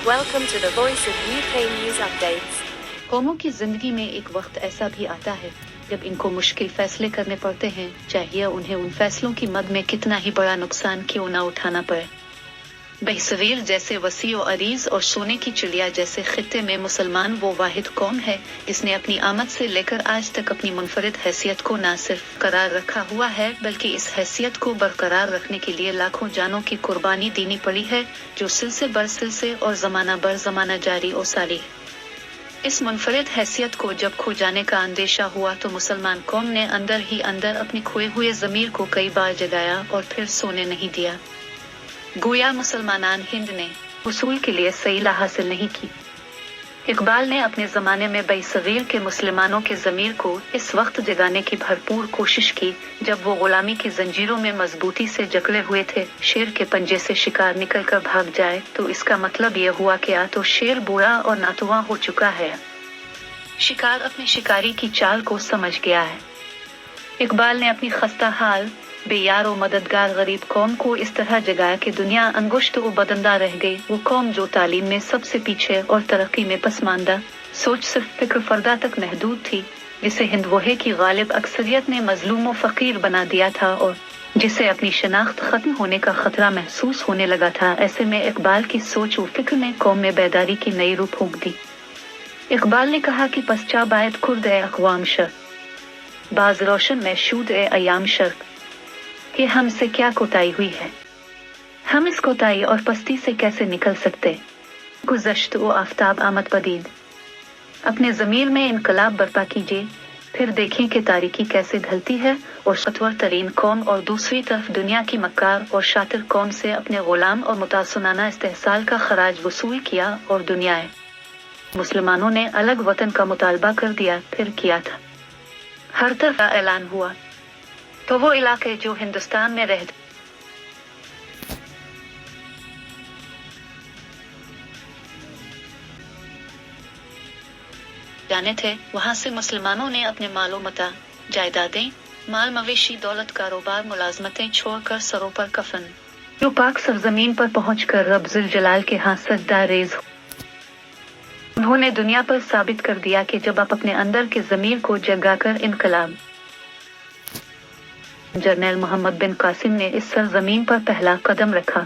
Welcome to the Voice of UK News Updates. कौमों की जिंदगी में एक वक्त ऐसा भी आता है जब इनको मुश्किल फैसले करने पड़ते हैं, चाहिए उन्हें उन फैसलों की मद में कितना ही बड़ा नुकसान क्यों न उठाना पड़े। बहसवीर जैसे वसी और अरीज और सोने की चिड़िया जैसे खित्ते में मुसलमान वो वाहिद कौम है जिसने अपनी आमद से लेकर आज तक अपनी मुनफरिद हैसियत को न सिर्फ करार रखा हुआ है बल्कि इस हैसियत को बरकरार रखने के लिए लाखों जानों की कुर्बानी देनी पड़ी है, जो सिलसिले बर सिलसिले और जमाना बर जमाना जारी और सारी है। इस मुनफरिद हैसियत को जब खो जाने का अंदेशा हुआ तो मुसलमान कौम ने अंदर ही अंदर अपने खोए हुए ज़मीर को कई बार जगाया और फिर सोने नहीं दिया। गोया मुसलमानान हिंद ने उसूल के लिए सईला हासिल नहीं की। इकबाल ने अपने ज़माने में बईसगीर के मुसलमानों के ज़मीर को इस वक्त जगाने की भरपूर कोशिश की जब वो गुलामी की जंजीरों में मजबूती से जकड़े हुए थे। शेर के पंजे से शिकार निकलकर भाग जाए तो इसका मतलब ये हुआ कि या तो शेर बूढ़ा और नातुआ हो चुका है, शिकार अपने शिकारी की चाल को समझ गया है। इकबाल ने अपनी खस्ता हाल बेयार और मददगार गरीब कौम को इस तरह जगाया कि दुनिया अंगुश्त और बदंदा रह गई। वो कौम जो तालीम में सबसे पीछे और तरक्की में पसमानदा, सोच सिर्फ फिक्र फर्दा तक महदूद थी, जिसे हिंद वहे की गालिब अक्सरियत ने मजलूम और फकीर बना दिया था और जिसे अपनी शनाख्त खत्म होने का खतरा महसूस होने लगा था। ऐसे में इकबाल की सोच और फिक्र ने कौम में बेदारी की नई रूह फूंक दी। इकबाल ने कहा कि पश्चा बायत खुर्द ए अक़वाम शर्क, बाज रोशन में शूद ए अयाम शर्क, कि हमसे क्या कोताही हुई है, हम इस कोताही और पस्ती से कैसे निकल सकते। गुज़श्त ओ आफताब आमद पदीद, अपने ज़मीर में इनकलाब बर्पा कीजिए, फिर देखें कि तारीकी कैसे ढलती है और सतवर तरीन कौम और दूसरी तरफ दुनिया की मक्कार और शातिर कौम से अपने गुलाम और मुतासुनाना इस्तेहसाल का खराज वसूल किया और दुनियाए मुसलमानों ने अलग वतन का मुतालबा कर दिया। फिर किया था, हर तरफ ऐलान हुआ तो वो इलाके जो हिंदुस्तान में रह जाने थे, वहां से मुसलमानों ने अपने मालो मता, जायदादें, माल मवेशी, दौलत, कारोबार, मुलाजमतें छोड़कर सरों पर कफन जो पाक सरजमीन पर पहुंचकर रब जुल जलाल के हाथ सजदा रेज उन्होंने दुनिया पर साबित कर दिया कि जब आप अपने अंदर के ज़मीर को जगाकर इनकलाब। जर्नैल मोहम्मद बिन कासिम ने इस सरजमीन पर पहला कदम रखा,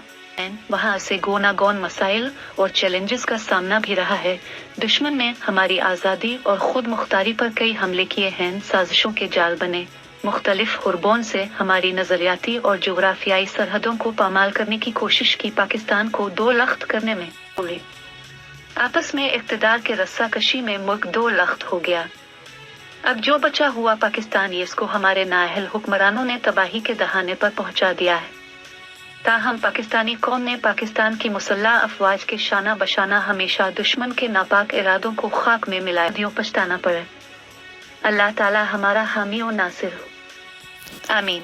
वहाँ से गोना गौन मसाइल और चैलेंजेस का सामना भी रहा है। दुश्मन ने हमारी आज़ादी और खुद मुख्तारी पर कई हमले किए हैं, साजिशों के जाल बने, मुख्तलिफ हुरबों से हमारी नजरियाती और जोग्राफियाई सरहदों को पामाल करने की कोशिश की, पाकिस्तान को दो लख्त करने में बोले। आपस में इक़्तिदार के रस्साकशी में मुल्क दो लख्त हो गया। अब जो बचा हुआ पाकिस्तान, ये इसको हमारे नाअहल हुक्मरानों ने तबाही के दहाने पर पहुंचा दिया है। ताहम पाकिस्तानी कौम ने पाकिस्तान की मुसल्लह अफवाज के शाना बशाना हमेशा दुश्मन के नापाक इरादों को खाक में मिलाए दियो पछताना पड़े। अल्लाह ताला हमारा हामी और नासिर हो, आमीन।